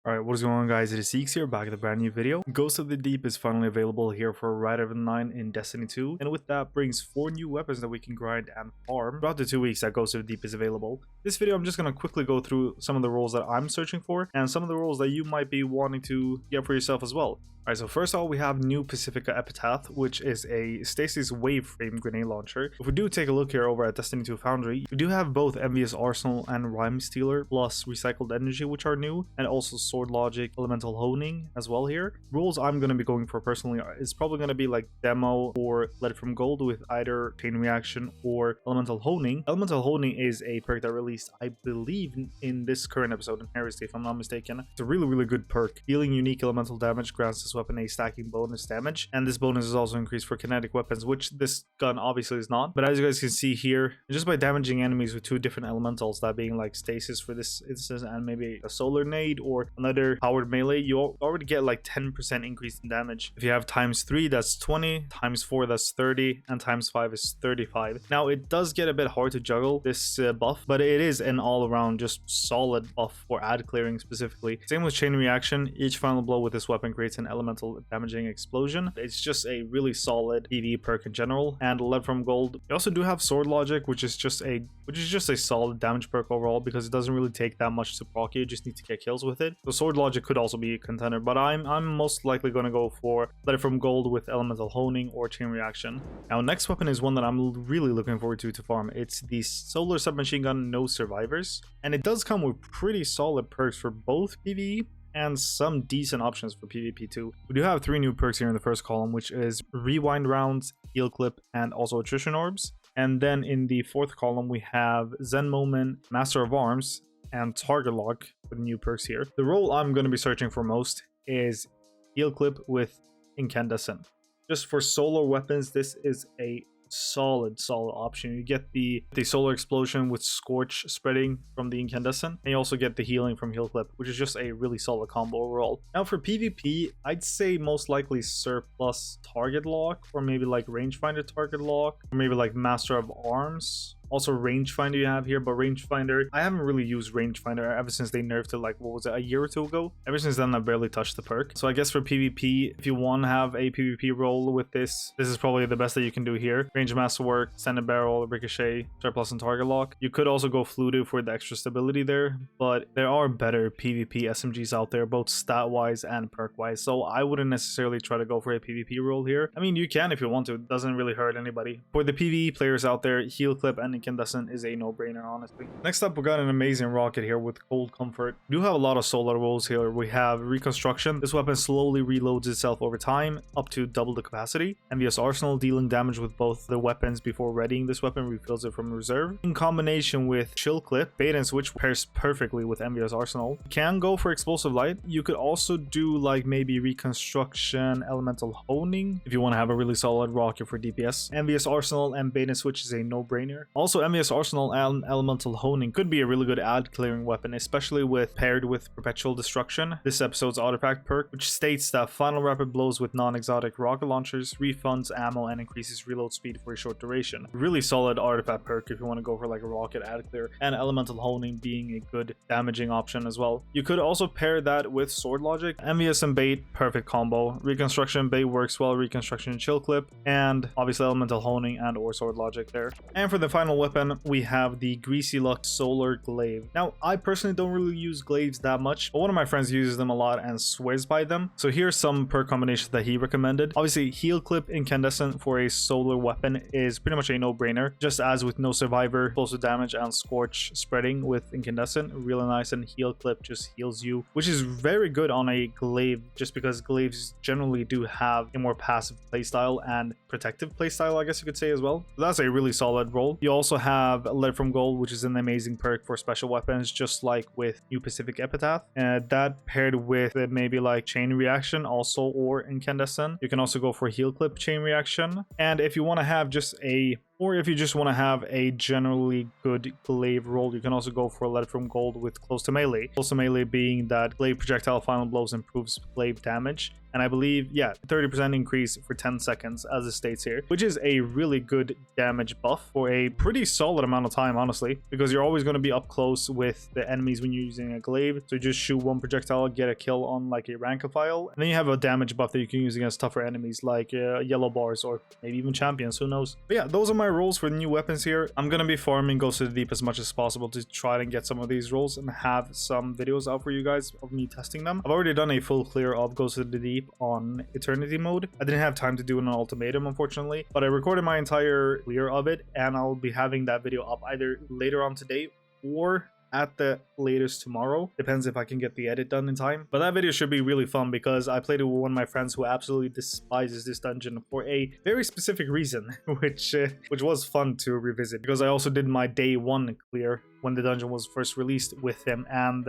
Alright, what is going on, guys? It is Seeks here, back with a brand new video. Ghost of the Deep is finally available here for Rite of the Nine in Destiny 2, and with that brings 4 new weapons that we can grind and farm throughout the 2 weeks that Ghost of the Deep is available. This video, I'm just going to quickly go through some of the roles that I'm searching for, and some of the roles that you might be wanting to get for yourself as well. Alright, so first of all, we have New Pacifica Epitaph, which is a Stasis Wave Frame grenade launcher. If we do take a look here over at Destiny 2 Foundry, we do have both Envious Arsenal and Rhyme Stealer, plus Recycled Energy, which are new, and also Sword Logic, Elemental Honing as well here. Roles I'm going to be going for personally is probably going to be like Demo or Lead from Gold with either Chain Reaction or Elemental Honing. Elemental Honing is a perk that released, I believe, in this current episode in Heresy, if I'm not mistaken. It's a really good perk. Dealing unique elemental damage grants this weapon a stacking bonus damage, and this bonus is also increased for kinetic weapons, which this gun obviously is not. But as you guys can see here, just by damaging enemies with 2 different elementals, that being like Stasis for this instance and maybe a Solar Nade or another powered melee, you already get like 10% increase in damage. If you have times 3, that's 20, times 4, that's 30, and times 5 is 35. Now it does get a bit hard to juggle this buff, but it is an all-around just solid buff for ad clearing specifically. Same with Chain Reaction. Each final blow with this weapon creates an elemental damaging explosion. It's just a really solid PvE perk in general. And Lead from Gold, you also do have Sword Logic, which is just a solid damage perk overall, because it doesn't really take that much to proc you just need to get kills with it. So Sword Logic could also be a contender, but I'm most likely going to go for Lead from Gold with Elemental Honing or Chain Reaction. Now next weapon is one that I'm really looking forward to farm. It's the Solar Submachine Gun No Survivors, and it does come with pretty solid perks for both PvE and some decent options for PvP too. We do have 3 new perks here in the first column, which is Rewind Rounds, Heal Clip, and also Attrition Orbs. And then in the 4th column, we have Zen Moment, Master of Arms, and Target Lock with new perks here. The role I'm going to be searching for most is Heal Clip with Incandescent. Just for solar weapons, this is a solid option. You get the Solar Explosion with Scorch spreading from the Incandescent, and you also get the healing from Heal Clip, which is just a really solid combo overall. Now for PvP, I'd say most likely Surplus Target Lock, or maybe like Rangefinder Target Lock, or maybe like Master of Arms. Also Rangefinder you have here, but Rangefinder, I haven't really used Rangefinder ever since they nerfed it, like, what was it, a year or 2 ago? Ever since then, I've barely touched the perk. So I guess for PvP, if you want to have a PvP role with this is probably the best that you can do here. Range Masterwork, Send Barrel, Ricochet, Surplus, and Target Lock. You could also go Fluted for the extra stability there, but there are better PvP SMGs out there, both stat-wise and perk-wise, so I wouldn't necessarily try to go for a PvP role here. I mean, you can if you want to. It doesn't really hurt anybody. For the PvE players out there, Heal Clip and Incandescent is a no-brainer, honestly. Next up, we got an amazing rocket here with Cold Comfort. We do have a lot of solar roles here. We have Reconstruction. This weapon slowly reloads itself over time, up to double the capacity. Envious Arsenal, dealing damage with both the weapons before readying this weapon, refills it from reserve. In combination with Chill Clip, Bait and Switch pairs perfectly with Envious Arsenal. You can go for Explosive Light. You could also do like maybe Reconstruction, Elemental Honing, if you want to have a really solid rocket for DPS. Envious Arsenal and Bait and Switch is a no-brainer. Also, Envious Arsenal and Elemental Honing could be a really good ad clearing weapon, especially paired with Perpetual Destruction, this episode's artifact perk, which states that final rapid blows with non-exotic rocket launchers refunds ammo and increases reload speed for a short duration. Really solid artifact perk if you want to go for like a rocket ad clear, and Elemental Honing being a good damaging option as well. You could also pair that with Sword Logic. Envious and Bait, perfect combo. Reconstruction, Bait works well, Reconstruction, Chill Clip, and obviously Elemental Honing and or Sword Logic there. And for the final weapon, we have the Greasy Luck Solar Glaive. Now, I personally don't really use glaives that much, but one of my friends uses them a lot and swears by them. So here's some perk combinations that he recommended. Obviously, Heal Clip Incandescent for a solar weapon is pretty much a no-brainer. Just as with No Survivor, explosive damage and Scorch spreading with Incandescent, really nice, and Heal Clip just heals you, which is very good on a glaive, just because glaives generally do have a more passive playstyle and protective playstyle, I guess you could say as well. So that's a really solid role. You also have Lead from Gold, which is an amazing perk for special weapons, just like with New Pacific Epitaph. And that paired with maybe like Chain Reaction also, or Incandescent. You can also go for Heal Clip Chain Reaction. And if you want to have just a Or if you just want to have a generally good glaive roll, you can also go for Lead from Gold with Close to Melee. Close to Melee being that glaive projectile final blows improves glaive damage, and I believe, yeah, 30% increase for 10 seconds as it states here, which is a really good damage buff for a pretty solid amount of time, honestly, because you're always going to be up close with the enemies when you're using a glaive. So you just shoot one projectile, get a kill on like a rankophile, and then you have a damage buff that you can use against tougher enemies like yellow bars or maybe even champions, who knows. But yeah, those are my roles for the new weapons here. I'm going to be farming Ghost of the Deep as much as possible to try and get some of these roles and have some videos out for you guys of me testing them. I've already done a full clear of Ghost of the Deep on Eternity mode. I didn't have time to do an ultimatum, unfortunately, but I recorded my entire clear of it, and I'll be having that video up either later on today or at the latest tomorrow. Depends if I can get the edit done in time. But that video should be really fun because I played it with one of my friends who absolutely despises this dungeon for a very specific reason, which was fun to revisit because I also did my day one clear when the dungeon was first released with him, and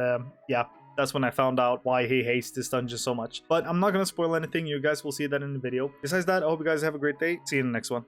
yeah, that's when I found out why he hates this dungeon so much. But I'm not going to spoil anything. You guys will see that in the video. Besides that, I hope you guys have a great day. See you in the next one.